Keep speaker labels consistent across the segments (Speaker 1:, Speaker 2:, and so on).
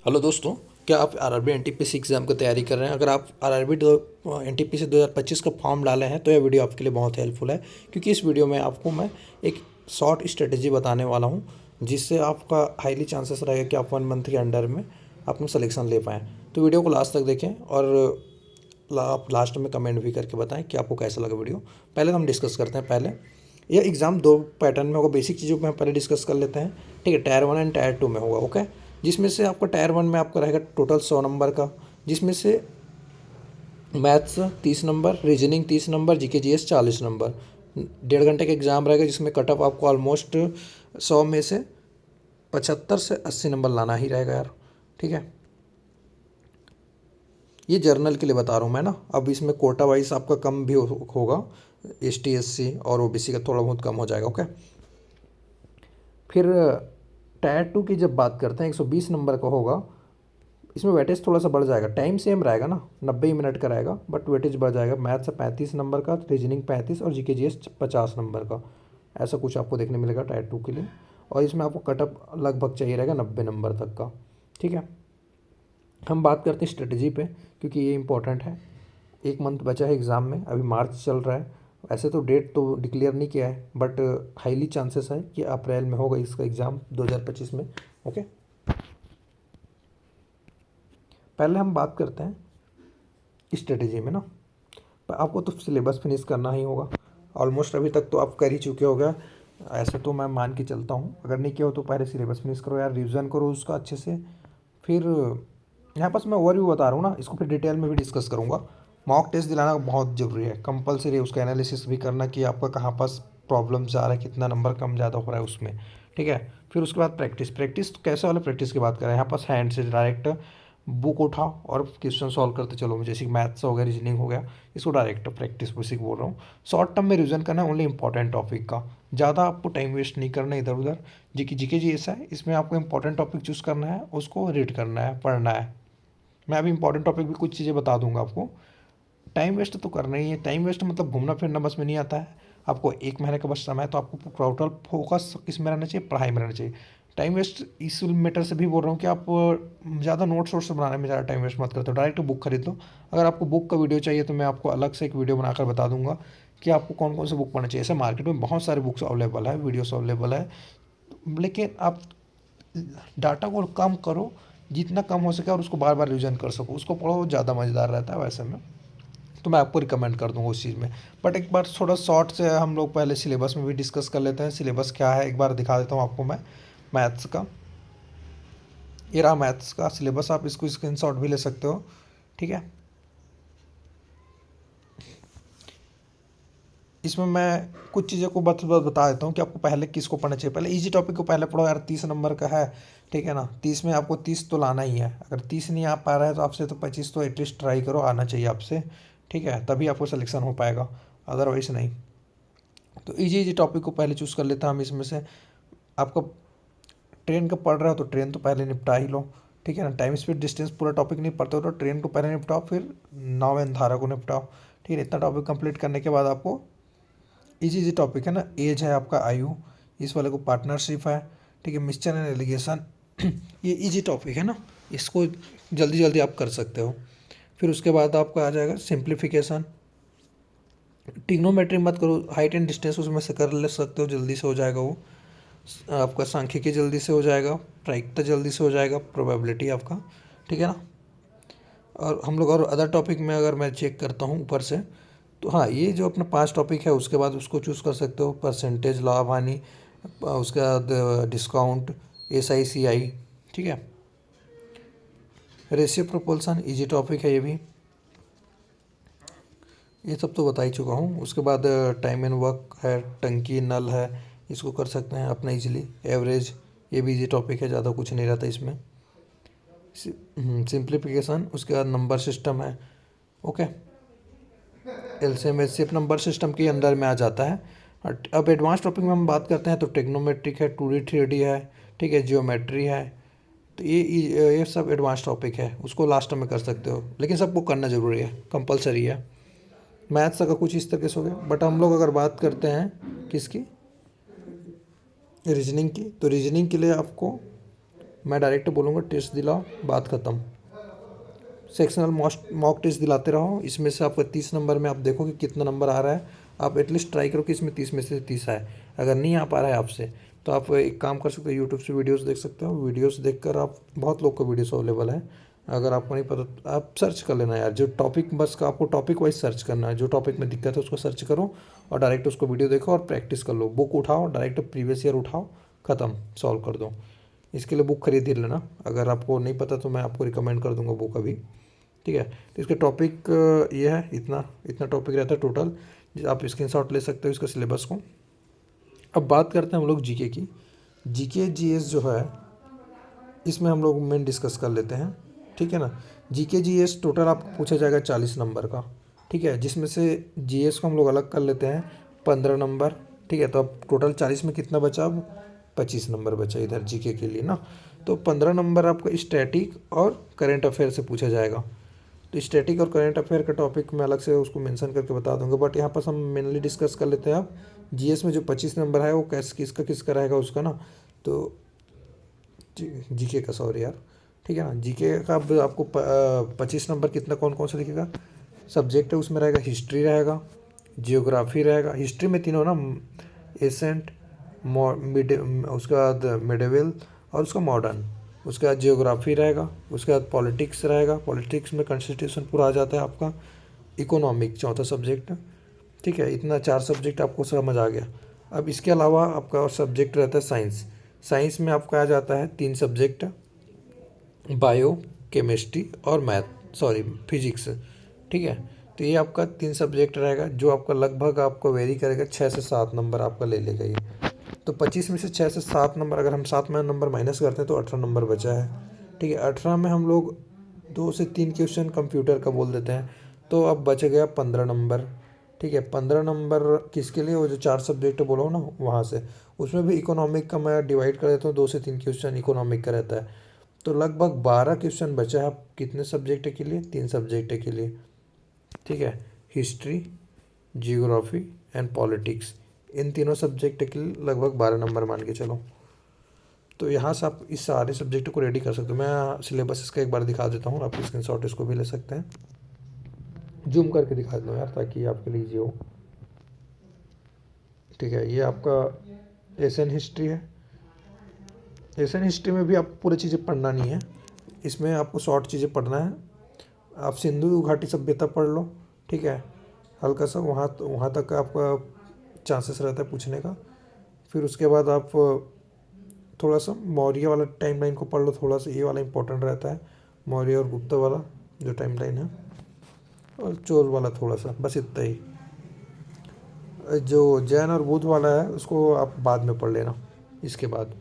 Speaker 1: Hello दोस्तों, क्या आप आरआरबी एनटीपीसी एग्ज़ाम की तैयारी कर रहे हैं? अगर आप आरआरबी दो एनटीपीसी 2025 का फॉर्म डाले हैं तो यह वीडियो आपके लिए बहुत हेल्पफुल है, क्योंकि इस वीडियो में आपको मैं एक शॉर्ट स्ट्रेटेजी बताने वाला हूं, जिससे आपका हाईली चांसेस रहेगा कि आप 1 मंथ के अंडर में अपना सिलेक्शन ले पाएँ। तो वीडियो को लास्ट तक देखें और आप लास्ट में कमेंट भी करके बताएं कि आपको कैसा लगा वीडियो। पहले हम डिस्कस करते हैं। पहले यह एग्ज़ाम 2 पैटर्न में होगा। बेसिक चीज़ों पे हम पहले डिस्कस कर लेते हैं, ठीक है। टायर 1 एंड टायर 2 में होगा, ओके। जिसमें से आपका टायर 1 में आपका रहेगा टोटल 100 नंबर का, जिसमें से maths 30 number, reasoning 30 number, GK GS 40 number. 1.5 घंटे का एग्ज़ाम रहेगा, जिसमें कट ऑफ आपको ऑलमोस्ट 100 में से 75 से 80 नंबर लाना ही रहेगा यार, ठीक है। ये जर्नल के लिए बता रहा हूँ मैं ना। अब इसमें कोटा वाइज आपका कम भी होगा, एसटी एससी और ओबीसी का थोड़ा बहुत कम हो जाएगा, ओके। फिर टायर 2 की जब बात करते हैं 120 नंबर का होगा। इसमें वेटेज थोड़ा सा बढ़ जाएगा, टाइम सेम रहेगा ना, 90 मिनट का रहेगा, बट वेटेज बढ़ जाएगा। मैथ से 35 नंबर का, रीजनिंग 35 और जीके जीएस 50 नंबर का, ऐसा कुछ आपको देखने मिलेगा टायर 2 के लिए। और इसमें आपको कटअप लगभग चाहिए रहेगा 90 नंबर तक का, ठीक है। हम बात करते हैं स्ट्रेटजी पे, क्योंकि ये इंपॉर्टेंट है। 1 मंथ बचा है एग्ज़ाम में, अभी मार्च चल रहा है। ऐसे तो डेट तो डिक्लेयर नहीं किया है, बट हाईली चांसेस है कि अप्रैल में होगा इसका एग्ज़ाम 2025 में, ओके। पहले हम बात करते हैं स्ट्रेटजी में ना। पर आपको तो सिलेबस फिनिश करना ही होगा। ऑलमोस्ट अभी तक तो आप कर ही चुके होगा, ऐसे तो मैं मान के चलता हूँ। अगर नहीं किया हो तो पहले सिलेबस फिनिश करो यार, रिवीजन करो उसका अच्छे से। फिर यहाँ पास मैं ओवरव्यू बता रहा हूँ ना, इसको फिर डिटेल में भी डिस्कस करूँगा। मॉक टेस्ट दिलाना बहुत ज़रूरी है, कंपलसरी है। उसका एनालिसिस भी करना कि आपका कहाँ पास प्रॉब्लम्स आ रहा है, कितना नंबर कम ज़्यादा हो रहा है उसमें, ठीक है। फिर उसके बाद प्रैक्टिस। प्रैक्टिस कैसे वाले प्रैक्टिस की बात करें, यहाँ पास हैंड से डायरेक्ट बुक उठाओ और क्वेश्चन सॉल्व करते चलो। जैसे कि मैथ्स हो गया, रीजनिंग हो गया, इसको डायरेक्ट प्रैक्टिस बेसिक बोल रहा हूँ। शॉर्ट टर्म में रिवीजन करना है ओनली इंपॉर्टेंट टॉपिक का, ज़्यादा आपको टाइम वेस्ट नहीं करना इधर उधर। जीके जी ऐसा है, इसमें आपको इंपॉर्टेंट टॉपिक चूज़ करना है, उसको रीड करना है, पढ़ना है। मैं अभी इंपॉर्टेंट टॉपिक भी कुछ चीज़ें बता दूंगा आपको। टाइम वेस्ट तो करना ही है। टाइम वेस्ट मतलब घूमना फिरना बस में नहीं आता है। आपको 1 महीने का बस समय है, तो आपको टोटल फोकस किस में रहना चाहिए, पढ़ाई में रहना चाहिए। टाइम वेस्ट इस मैटर से भी बोल रहा हूँ कि आप ज़्यादा नोट्स वोट्स बनाने में ज़्यादा टाइम वेस्ट मत करते हो, डायरेक्ट बुक खरीद लो। अगर आपको बुक का वीडियो चाहिए तो मैं आपको अलग से एक वीडियो बनाकर बता दूंगा कि आपको कौन कौन से बुक पढ़ना चाहिए। ऐसे मार्केट में बहुत सारे बुक्स अवेलेबल है, वीडियोस अवेलेबल है, लेकिन आप डाटा को कम करो जितना कम हो सके, और उसको बार बार रिविजन कर सको, उसको पढ़ो, ज़्यादा मज़ेदार रहता है वैसे में। तो मैं आपको रिकमेंड कर दूंगा उस चीज़ में। बट एक बार थोड़ा शॉर्ट से हम लोग पहले सिलेबस में भी डिस्कस कर लेते हैं। सिलेबस क्या है एक बार दिखा देता हूँ आपको मैं। मैथ्स का ये रहा, मैथ्स का सिलेबस, आप इसको स्क्रीनशॉट भी ले सकते हो, ठीक है। इसमें मैं कुछ चीज़ों को बता देता हूँ कि आपको पहले किसको पढ़ना चाहिए। पहले इजी टॉपिक को पहले पढ़ो यार, 30 नंबर का है, ठीक है ना। 30 में आपको 30 तो लाना ही है। अगर 30 नहीं आ पा रहा है तो आपसे तो 25 तो एटलीस्ट ट्राई करो, आना चाहिए आपसे, ठीक है, तभी आपको सिलेक्शन हो पाएगा, अदरवाइज नहीं। तो इजी इजी टॉपिक को पहले चूज़ कर लेते हैं हम इसमें से। आपको ट्रेन का पढ़ रहे हो तो ट्रेन तो पहले निपटा ही लो, ठीक है ना। टाइम स्पीड डिस्टेंस पूरा टॉपिक नहीं पढ़ते हो तो ट्रेन को पहले निपटाओ, फिर नाव एंड धारा को निपटाओ, ठीक है। इतना टॉपिक कंप्लीट करने के बाद आपको इजी इजी टॉपिक है ना, एज है आपका, आयु, इस वाले को पार्टनरशिप है, ठीक है, मिक्सचर एंड एलिगेशन, ये इजी टॉपिक है ना, इसको जल्दी जल्दी आप कर सकते हो। फिर उसके बाद आपका आ जाएगा सिंप्लीफिकेशन। टिग्नोमेट्री मत करो, हाइट एंड डिस्टेंस उसमें से कर ले सकते हो, जल्दी से हो जाएगा वो। आपका सांख्यिकी जल्दी से हो जाएगा, प्रायिकता जल्दी से हो जाएगा, प्रोबेबिलिटी आपका, ठीक है ना। और हम लोग और अदर टॉपिक में अगर मैं चेक करता हूँ ऊपर से, तो हाँ, ये जो अपना 5 टॉपिक है उसके बाद उसको चूज़ कर सकते हो। परसेंटेज, लाभ हानि, उसके बाद डिस्काउंट, SI CI, ठीक है। रेशियो प्रोपोर्शन इजी टॉपिक है ये भी, ये सब तो बता ही चुका हूँ। उसके बाद टाइम एंड वर्क है, टंकी नल है, इसको कर सकते हैं अपना इजीली। एवरेज, ये भी इजी टॉपिक है, ज़्यादा कुछ नहीं रहता इसमें। सिंप्लीफिकेशन, उसके बाद नंबर सिस्टम है, okay. LCM HCF number system के अंदर में आ जाता है। अब एडवांस टॉपिक में हम बात करते हैं तो टेक्नोमेट्रिक है, 2D 3D है, ठीक है, जियोमेट्री है। तो ये सब एडवांस टॉपिक है, उसको लास्ट में कर सकते हो, लेकिन सबको करना ज़रूरी है, कंपलसरी है। मैथ्स का कुछ इस तरीके से हो गया। बट हम लोग अगर बात करते हैं किसकी, रीजनिंग की, तो रीजनिंग के लिए आपको मैं डायरेक्ट बोलूँगा टेस्ट दिलाओ, बात ख़त्म। सेक्शनल मॉक टेस्ट दिलाते रहो, इसमें से आपका 30 नंबर में आप देखो कि कितना नंबर आ रहा है। आप एटलीस्ट ट्राई करो कि इसमें 30 में से 30 आए। अगर नहीं आ पा रहा है आपसे तो आप एक काम कर सकते हो, यूट्यूब से वीडियोस देख सकते हो। वीडियोस देखकर आप, बहुत लोग का वीडियोस अवेलेबल है, अगर आपको नहीं पता तो आप सर्च कर लेना यार। जो टॉपिक, बस का आपको टॉपिक वाइज सर्च करना है, जो टॉपिक में दिक्कत है उसको सर्च करो और डायरेक्ट उसको वीडियो देखो और प्रैक्टिस कर लो। बुक उठाओ, डायरेक्ट प्रीवियस ईयर उठाओ, ख़त्म, सॉल्व कर दो। इसके लिए बुक खरीद ही लेना। अगर आपको नहीं पता तो मैं आपको रिकमेंड कर दूंगा बुक अभी, ठीक है। तो इसके टॉपिक ये है, इतना इतना टॉपिक रहता है टोटल। आप स्क्रीनशॉट ले सकते हो इसका सिलेबस को। अब बात करते हैं हम लोग जीके की। जीके जीएस जो है इसमें हम लोग मेन डिस्कस कर लेते हैं, ठीक है ना। जीके जीएस टोटल आपको पूछा जाएगा 40 नंबर का, ठीक है, जिसमें से जीएस को हम लोग अलग कर लेते हैं 15 नंबर, ठीक है। तो अब टोटल 40 में कितना बचा, अब 25 नंबर बचा इधर जीके के लिए ना। तो 15 नंबर आपका स्टैटिक और करेंट अफेयर से पूछा जाएगा। तो स्टैटिक और करंट अफेयर का टॉपिक मैं अलग से उसको मेंशन करके बता दूंगा, बट यहाँ पर हम मेनली डिस्कस कर लेते हैं। आप जीएस में जो 25 नंबर है वो किसका रहेगा उसका ना, तो जीके का, सॉरी यार, ठीक है ना। जीके का अब आपको 25 नंबर कितना, कौन कौन सा दिखेगा सब्जेक्ट है उसमें रहेगा। हिस्ट्री रहेगा, जियोग्राफी रहेगा। हिस्ट्री में तीनों ना, एसेंट, उसके बाद मिडेवल और उसका मॉडर्न। उसके बाद जियोग्राफी रहेगा, उसके बाद पॉलिटिक्स रहेगा। पॉलिटिक्स में कॉन्स्टिट्यूशन पूरा आ जाता है आपका। इकोनॉमिक चौथा सब्जेक्ट, ठीक है। इतना 4 सब्जेक्ट आपको समझ आ गया। अब इसके अलावा आपका और सब्जेक्ट रहता है साइंस। साइंस में आपका आ जाता है 3 सब्जेक्ट, बायो, केमिस्ट्री और मैथ, सॉरी फिजिक्स, ठीक है। तो ये आपका 3 सब्जेक्ट रहेगा, जो आपका लगभग आपको वेरी करेगा 6 से 7 नंबर आपका ले लेगा ये। तो 25 में से 6 से 7 नंबर, अगर हम 7 में नंबर माइनस करते हैं तो 18 नंबर बचा है, ठीक है। 18 में हम लोग 2 से 3 क्वेश्चन कंप्यूटर का बोल देते हैं, तो अब बच गया 15 नंबर, ठीक है। 15 नंबर किसके लिए, वो जो 4 सब्जेक्ट बोला हो ना वहाँ से, उसमें भी इकोनॉमिक का मैं डिवाइड कर देता हूँ, 2 से 3 क्वेश्चन इकोनॉमिक का रहता है। तो लगभग 12 क्वेश्चन बचा है आप कितने सब्जेक्ट के लिए, 3 सब्जेक्ट के लिए, ठीक है। हिस्ट्री, जियोग्राफी एंड पॉलिटिक्स, इन तीनों सब्जेक्ट के लिए लगभग 12 नंबर मान के चलो। तो यहाँ से आप इस सारे सब्जेक्ट को रेडी कर सकते हो। मैं सिलेबस इसका एक बार दिखा देता हूँ, आप स्क्रीनशॉट इसको भी ले सकते हैं। जूम करके दिखा देता हूँ यार ताकि आपके लिए ईजी हो, ठीक है। ये आपका एशियन हिस्ट्री है। एशियन हिस्ट्री में भी आपको पूरी चीज़ें पढ़ना नहीं है, इसमें आपको शॉर्ट चीज़ें पढ़ना है। आप सिंधु घाटी सभ्यता पढ़ लो, ठीक है, हल्का सा, वहाँ तक आपका चांसेस रहता है पूछने का। फिर उसके बाद आप थोड़ा सा मौर्य वाला टाइमलाइन को पढ़ लो, थोड़ा सा ये वाला इंपॉर्टेंट रहता है, मौर्य और गुप्ता वाला जो टाइमलाइन है, और चोल वाला थोड़ा सा, बस इतना ही। जो जैन और बुद्ध वाला है उसको आप बाद में पढ़ लेना, इसके बाद,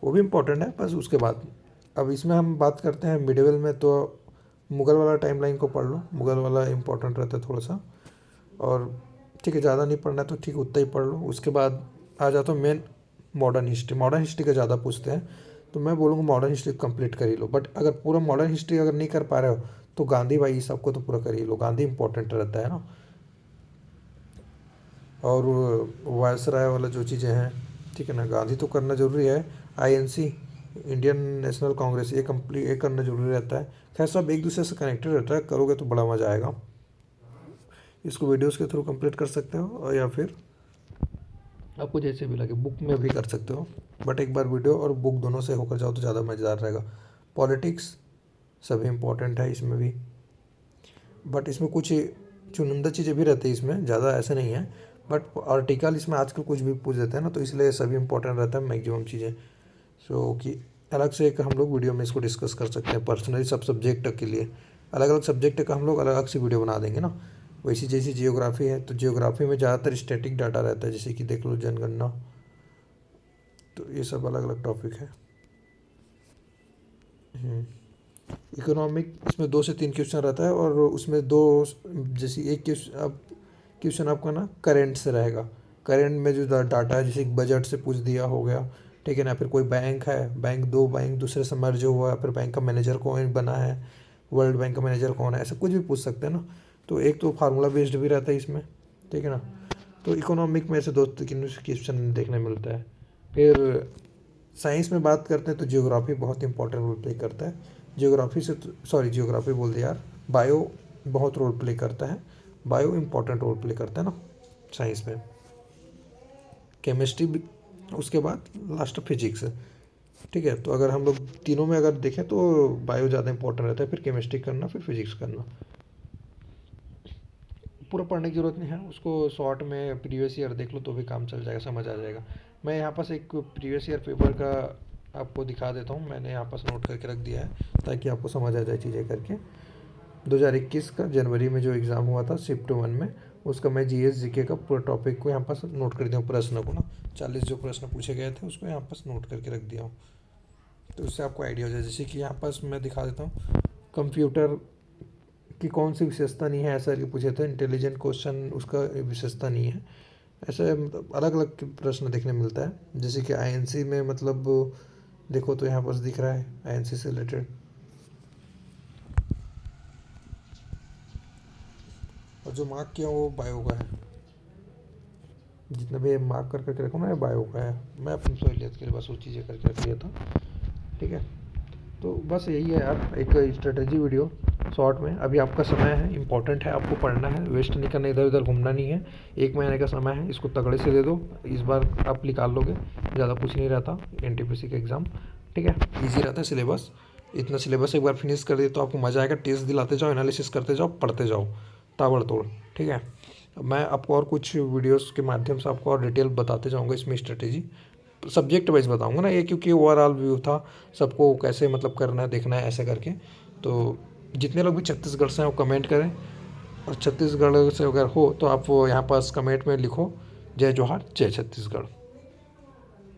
Speaker 1: वो भी इम्पोर्टेंट है, बस उसके बाद। अब इसमें हम बात करते हैं मिडिवल में, तो मुग़ल वाला टाइमलाइन को पढ़ लो, मुग़ल वाला इम्पोर्टेंट रहता है थोड़ा सा, और ठीक है, ज़्यादा नहीं पढ़ना तो ठीक उतना ही पढ़ लो। उसके बाद आ जाता हूँ main modern history. Modern history का ज़्यादा पूछते हैं, तो मैं बोलूँगा मॉडर्न हिस्ट्री कंप्लीट कर ही लो। बट अगर पूरा मॉडर्न हिस्ट्री अगर नहीं कर पा रहे हो तो गांधी भाई सबको तो पूरा कर ही लो, गांधी इंपॉर्टेंट रहता है ना। और वायसराय वाला जो चीज़ें हैं, ठीक है ना, गांधी तो करना ज़रूरी है। आईएनसी, इंडियन नेशनल कांग्रेस, ये कंप्लीट, ये करना ज़रूरी रहता है। खैर सब एक दूसरे से कनेक्टेड रहता है, करोगे तो बड़ा मज़ा आएगा। इसको वीडियोस के थ्रू कंप्लीट कर सकते हो, और या फिर आपको जैसे भी लगे बुक में भी कर सकते हो, बट एक बार वीडियो और बुक दोनों से होकर जाओ तो ज़्यादा मज़ेदार रहेगा। पॉलिटिक्स सभी इम्पोर्टेंट है इसमें भी, बट इसमें कुछ चुनिंदा चीज़ें भी रहती है, इसमें ज़्यादा ऐसे नहीं है। बट आर्टिकल इसमें आजकल कुछ भी पूछ देते हैं ना, तो इसलिए सभी इंपॉर्टेंट रहता है मैक्सिमम चीज़ें। सो कि अलग से एक हम लोग वीडियो में इसको डिस्कस कर सकते हैं पर्सनली, सब सब्जेक्ट के लिए अलग अलग सब्जेक्ट का हम लोग अलग अलग से वीडियो बना देंगे ना। वैसी जैसी जियोग्राफी है, तो जियोग्राफी में ज़्यादातर स्टैटिक डाटा रहता है, जैसे कि देख लो जनगणना, तो ये सब अलग अलग टॉपिक है। इकोनॉमिक, इसमें 2 से 3 क्वेश्चन रहता है, और उसमें दो, जैसे एक क्वेश्चन, अब क्वेश्चन आपका ना करेंट से रहेगा। करेंट में जो डाटा है, जैसे बजट से पूछ दिया हो गया, ठीक है ना। फिर कोई बैंक है, दो बैंक दूसरे से मर्ज हुआ है, फिर बैंक का मैनेजर कौन बना है, वर्ल्ड बैंक का मैनेजर कौन है, ऐसा कुछ भी पूछ सकते हैं ना। तो एक तो फार्मूला बेस्ड भी रहता है इसमें, ठीक है ना। तो इकोनॉमिक में ऐसे 2 से 3 क्वेश्चन देखने मिलता है। फिर साइंस में बात करते हैं तो जियोग्राफी बहुत इंपॉर्टेंट रोल प्ले करता है। जियोग्राफी से सॉरी जियोग्राफी बोल दिया यार, बायो बहुत रोल प्ले करता है। बायो इंपॉर्टेंट रोल प्ले करता है ना साइंस में। केमिस्ट्री भी, उसके बाद लास्ट फिजिक्स है। ठीक है, तो अगर हम लोग तीनों में अगर देखें तो बायो ज़्यादा इंपॉर्टेंट रहता है, फिर केमिस्ट्री करना, फिर फिजिक्स करना। पूरा पढ़ने की ज़रूरत नहीं है उसको, शॉर्ट में प्रीवियस ईयर देख लो तो भी काम चल जाएगा, समझ आ जाएगा। मैं यहाँ पास एक प्रीवियस ईयर पेपर का आपको दिखा देता हूँ, मैंने यहाँ पास नोट करके रख दिया है ताकि आपको समझ आ जाए चीज़ें करके। 2021 का जनवरी में जो एग्ज़ाम हुआ था शिफ्ट 1 में, उसका मैं जीएस जीके का पूरा टॉपिक को यहाँ पास नोट कर दिया हूँ, प्रश्न को ना 40 जो प्रश्न पूछे गए थे उसको यहाँ पास नोट करके रख दिया हूँ। तो उससे आपको आइडिया हो जाए। जैसे कि यहाँ पास मैं दिखा देता हूँ, कंप्यूटर की कौन सी विशेषता नहीं है, ऐसा कि पूछे थे। इंटेलिजेंट क्वेश्चन उसका विशेषता नहीं है। ऐसे मतलब अलग अलग प्रश्न देखने मिलता है। जैसे कि आईएनसी में मतलब देखो तो यहाँ पास दिख रहा है आईएनसी से रिलेटेड, और जो मार्क किया वो बायो का है। जितना भी मार्क कर करके रखो ना ये बायो का है। मैं अपनी सहूलियत के लिए बस वो चीज़ें करके रख लिया था। ठीक है, तो बस यही है यार, एक स्ट्रेटजी वीडियो शॉर्ट में। अभी आपका समय है, इंपॉर्टेंट है, आपको पढ़ना है, वेस्ट नहीं करना, इधर उधर घूमना नहीं है। 1 महीने का समय है, इसको तगड़े से दे दो। इस बार आप निकाल लोगे, ज़्यादा कुछ नहीं रहता एनटीपीसी का एग्ज़ाम। ठीक है, ईजी रहता है सिलेबस। इतना सिलेबस एक बार फिनिश कर दिए तो आपको मज़ा आएगा। टेस्ट दिलाते जाओ, एनालिसिस करते जाओ, पढ़ते जाओ ताबड़तोड़। ठीक है, मैं आपको और कुछ वीडियोस के माध्यम से आपको और डिटेल बताते जाऊँगा इसमें स्ट्रेटेजी, सब्जेक्ट वाइज बताऊंगा ना ये, क्योंकि ओवरऑल व्यू था, सबको कैसे मतलब करना है, देखना है ऐसे करके। तो जितने लोग भी छत्तीसगढ़ से हैं वो कमेंट करें, और छत्तीसगढ़ से अगर हो तो आप वो यहाँ पास कमेंट में लिखो जय जोहार जय छत्तीसगढ़।